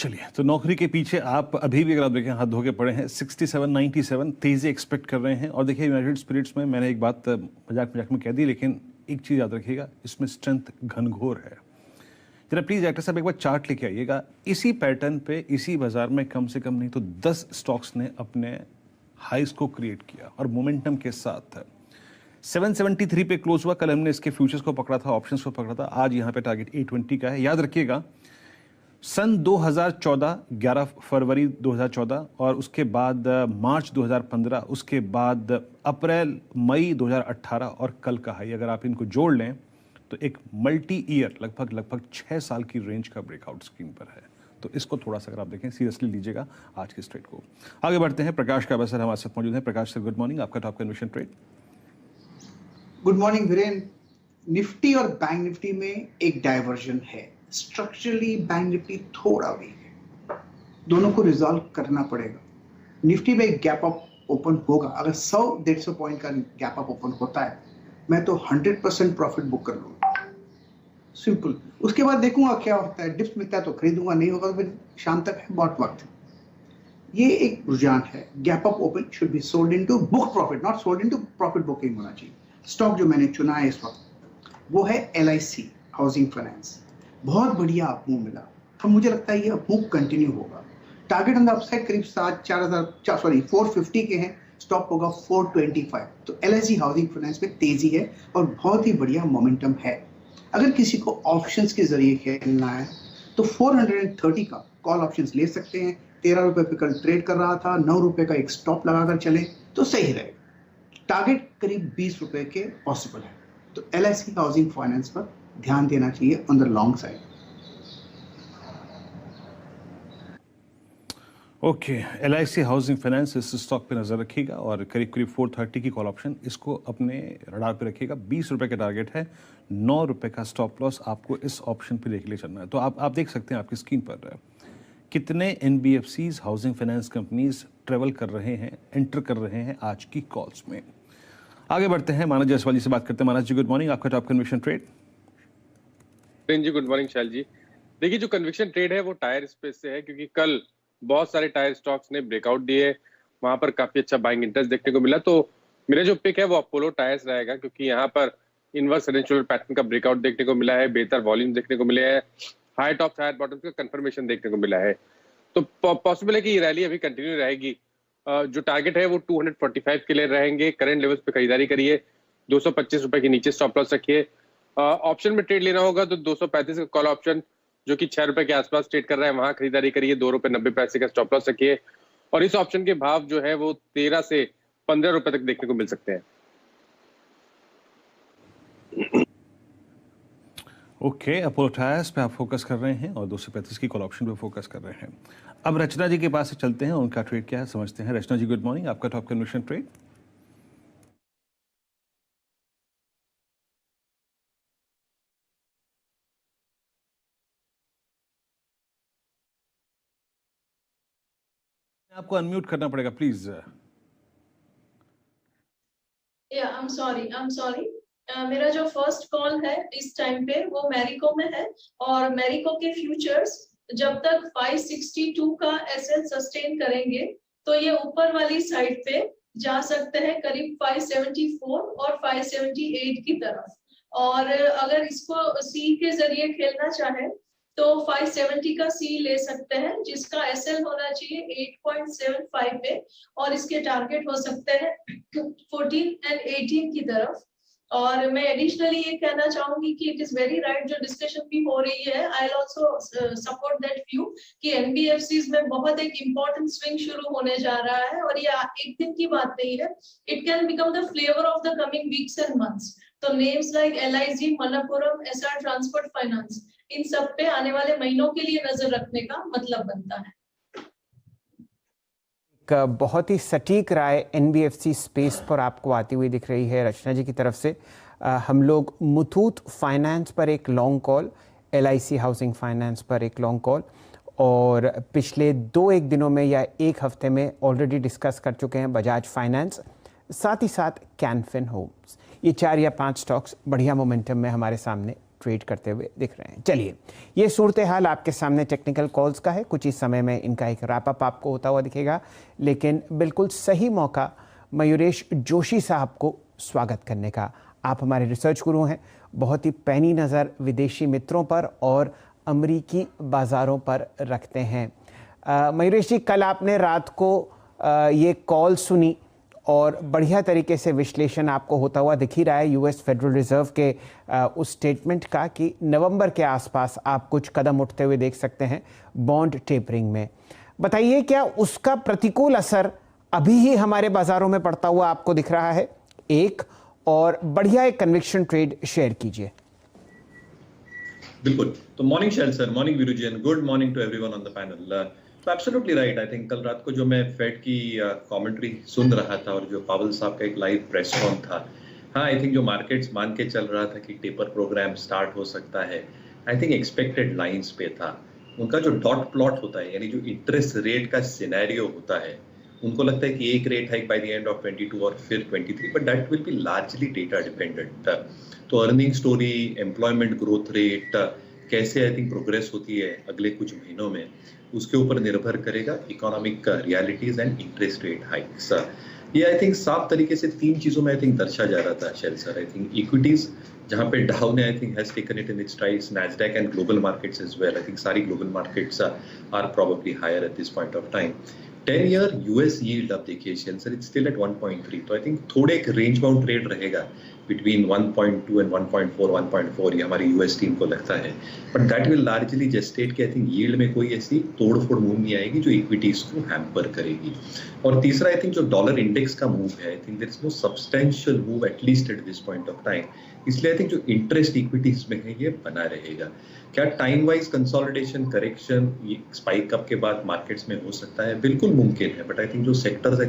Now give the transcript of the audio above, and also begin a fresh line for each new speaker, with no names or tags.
चलिए, तो नौकरी के पीछे आप अभी भी अगर आप देखें हाथ धो के पड़े हैं। 67-97 तेजी एक्सपेक्ट कर रहे हैं। और देखिए यूनाइटेड स्पिरिट्स में मैंने एक बात मजाक मजाक में कह दी, लेकिन एक चीज़ याद रखिएगा, इसमें स्ट्रेंथ घनघोर है। जरा प्लीज़ एक्टर साहब एक बार चार्ट लेके आइएगा। इसी पैटर्न पे इसी बाजार में कम से कम नहीं तो 10 स्टॉक्स ने अपने हाइस को क्रिएट किया और मोमेंटम के साथ 773 पे क्लोज हुआ। कल हमने इसके फ्यूचर्स को पकड़ा था, ऑप्शंस को पकड़ा था। आज यहाँ पे टारगेट 820 का है। याद रखिएगा सन 2014, 11 फरवरी 2014 और उसके बाद मार्च 2015, उसके बाद अप्रैल मई 2018 और कल का हाई, अगर आप इनको जोड़ लें तो एक मल्टी ईयर लगभग 6 साल की रेंज का ब्रेकआउट स्क्रीन पर है। तो इसको थोड़ा सा अगर आप देखें सीरियसली लीजिएगा आज के ट्रेड को। आगे बढ़ते हैं। प्रकाश का अवसर हमारे साथ मौजूद है। प्रकाश सर गुड मॉर्निंग, आपका top conviction trade.
Good morning Viren. Nifty और बैंक निफ्टी में एक डाइवर्जन है। स्ट्रक्चरली बैंक निफ्टी थोड़ा वीक है, दोनों को रिजॉल्व करना पड़ेगा। निफ्टी में एक गैप अप ओपन होगा। अगर 100-150 पॉइंट का गैप अप ओपन होता है मैं तो 100% प्रॉफिट बुक कर लूंगा, सिंपल। उसके बाद देखूंगा क्या होता है। डिप्स मिलता है तो खरीदूंगा, नहीं होगा तो फिर शाम तक है, बहुत वक्त। ये एक रुझान है। Gap up open should be sold into book profit, not sold into profit booking होना चाहिए। स्टॉक जो मैंने चुना है इस वक्त वो है LIC हाउसिंग फाइनेंस। बहुत बढ़िया अप मूव मिला और मुझे लगता है ये अप मूव कंटिन्यू होगा। टारगेट ऑन द अपसाइड करीब 450 के हैं, स्टॉप होगा 425। तो LIC हाउसिंग फाइनेंस में तेजी है और बहुत ही बढ़िया मोमेंटम है। अगर किसी को ऑप्शंस के जरिए खेलना है तो 430 का कॉल ऑप्शंस ले सकते हैं। 13 रुपए पे कल ट्रेड कर रहा था, 9 रुपए का एक स्टॉप लगाकर चले तो सही रहेगा। टारगेट करीब 20 रुपए के पॉसिबल है। तो LIC हाउसिंग फाइनेंस पर ध्यान देना चाहिए on the long side.
Okay, LIC housing finance इस स्टॉक पे नजर रखिएगा और करीब 430 की कॉल ऑप्शन, इसको अपने रडार पे रखिएगा। 20 रुपए का टारगेट है, 9 रुपए का स्टॉप लॉस आपको इस ऑप्शन पे लेके चलना है। तो आप देख सकते हैं आपकी स्क्रीन पर कितने NBFCs housing finance companies travel कर रहे हैं, एंटर कर रहे हैं आज की कॉल्स में। आगे बढ़ते हैं, मानस जायसवाल जी से बात करते हैं। मानस जी गुड मॉर्निंग, आपका टॉप कन्विक्शन ट्रेड।
जी गुड मॉर्निंग शैल जी। देखिए जो कन्विक्शन ट्रेड है वो टायर स्पेस से है, क्योंकि कल बहुत सारे टायर स्टॉक्स ने ब्रेकआउट दिए, वहां पर काफी अच्छा बाइंग इंटरेस्ट देखने को मिला। तो मेरा जो पिक है वो अपोलो टायर्स रहेगा, क्योंकि यहाँ पर इनवर्स रेंचुलर पैटर्न का ब्रेकआउट देखने को मिला है, बेहतर वॉल्यूम देखने को मिले हैं, हाई टॉप हाई बॉटम का कंफर्मेशन देखने को मिला है। तो पॉसिबल है कि ये रैली अभी कंटिन्यू रहेगी। जो टारगेट है वो 245 के लिए रहेंगे। करंट लेवल्स पे खरीदारी करिए, 225 रुपए के नीचे स्टॉप लॉस रखिए। ऑप्शन में ट्रेड लेना होगा तो 235 का कॉल ऑप्शन जो कि 6 रुपए के आसपास ट्रेड कर रहा है वहां खरीदारी करिए। 2 रुपए 90 पैसे का स्टॉप लॉस रखिए और इस ऑप्शन के भाव जो है वो 13 से 15 रुपए तक देखने को मिल सकते हैं।
ओके, अपोलो टायर्स पे आप फोकस कर रहे हैं और 235 की कॉल ऑप्शन पे फोकस कर रहे हैं। अब रचना जी के पास से चलते हैं, उनका ट्रेड क्या है समझते हैं। रचना जी गुड मॉर्निंग, आपका टॉप कन्विक्शन ट्रेड। आपको अनम्यूट करना पड़ेगा प्लीज।
I'm sorry. मेरा जो फर्स्ट कॉल है इस टाइम पे वो मैरिको में है और मैरिको के फ्यूचर्स जब तक 562 का SL सस्टेन करेंगे तो ये ऊपर वाली साइड पे जा सकते हैं करीब 574 और 578 की तरफ। और अगर इसको C के जरिए खेलना चाहे तो 570 का C ले सकते हैं, जिसका SL होना चाहिए 8.75 पे और इसके टारगेट हो सकते हैं 14 और 18 की तरफ। और मैं एडिशनली ये कहना चाहूंगी कि इट इज वेरी राइट जो डिस्कशन भी हो रही है, I will also support that view कि NBFCs में बहुत एक इम्पोर्टेंट स्विंग शुरू होने जा रहा है और ये एक दिन की बात नहीं है। It can become the flavour of the coming weeks and months. तो names like LIC, Manappuram, SR transport finance, इन सब पे आने वाले महीनों के लिए नजर रखने का मतलब बनता है।
बहुत ही सटीक राय NBFC स्पेस पर आपको आती हुई दिख रही है रचना जी की तरफ से। हम लोग मुथूट फाइनेंस पर एक long call, LIC housing finance पर एक लॉन्ग कॉल और पिछले 2-1 दिनों में या 1 हफ्ते में ऑलरेडी डिस्कस कर चुके हैं बजाज फाइनेंस, साथ ही साथ कैन फिन होम्स। ये 4 या 5 स्टॉक्स बढ़िया मोमेंटम में हमारे सामने ट्रेड करते हुए दिख रहे हैं। चलिए, ये सूरत हाल आपके सामने टेक्निकल कॉल्स का है। कुछ ही समय में इनका एक रैप अप आपको होता हुआ दिखेगा, लेकिन बिल्कुल सही मौका मयूरेश जोशी साहब को स्वागत करने का। आप हमारे रिसर्च गुरु हैं, बहुत ही पैनी नज़र विदेशी मित्रों पर और अमरीकी बाज़ारों पर रखते हैं। मयूरेश जी, कल आपने रात को ये कॉल सुनी और बढ़िया तरीके से विश्लेषण आपको होता हुआ दिख ही रहा है यूएस फेडरल रिजर्व के उस स्टेटमेंट का कि नवंबर के आसपास आप कुछ कदम उठते हुए देख सकते हैं बॉन्ड टेपरिंग में। बताइए, क्या उसका प्रतिकूल असर अभी ही हमारे बाजारों में पड़ता हुआ आपको दिख रहा है? एक और बढ़िया एक कन्विक्शन ट्रेड शेयर कीजिए।
बिल्कुल। तो morning Shail sir, morning Viru ji, and good morning to everyone on the panel. तो एब्सोल्युटली राइट। आई थिंक कल रात को जो मैं फेड की कमेंट्री सुन रहा था और जो पावल साहब का एक लाइव प्रेस कॉन था, हाँ, आई थिंक जो मार्केट्स मान के चल रहा था कि टेपर प्रोग्राम स्टार्ट हो सकता है, आई थिंक एक्सपेक्टेड लाइंस पे था। उनका जो डॉट प्लॉट होता है, यानी जो इंटरेस्ट रेट का सिनेरियो होता है, उनको लगता है कि एक rate hike by the end of 22 और फिर 23, but that will be largely data dependent. तो earning story, employment growth rate कैसे आई थिंक प्रोग्रेस होती है अगले कुछ महीनों में, उसके ऊपर निर्भर करेगा economic realities and interest rate hikes. ये आई थिंक साफ तरीके से तीन चीजों में आई थिंक दर्शा जा रहा था Shail sir. I think equities जहाँ पे डाउ ने I think has taken it in its strides, Nasdaq and global markets as well. I think सारी global markets are probably higher at this point of time. 10-year US yield आप देखिए Shail sir, it's still at 1.3। तो I think थोड़े एक range bound trade रहेगा between 1.2 and 1.4, 1.4 ये हमारी US team को लगता है, बट दैट विल लार्जली जस्टेट कि आई थिंक यील्ड में कोई ऐसी तोड़फोड़ मूव नहीं आएगी जो इक्विटीज को हैम्पर करेगी। और तीसरा आई थिंक जो डॉलर इंडेक्स का मूव है, I think there is no substantial move at least at this point of time, इसलिए आई थिंक जो इंटरेस्ट इक्विटीज में है ये बना रहेगा। क्या time wise consolidation, correction spike up के बाद मार्केट्स में हो सकता है? बिल्कुल मुमकिन है, बट आई थिंक जो सेक्टर्स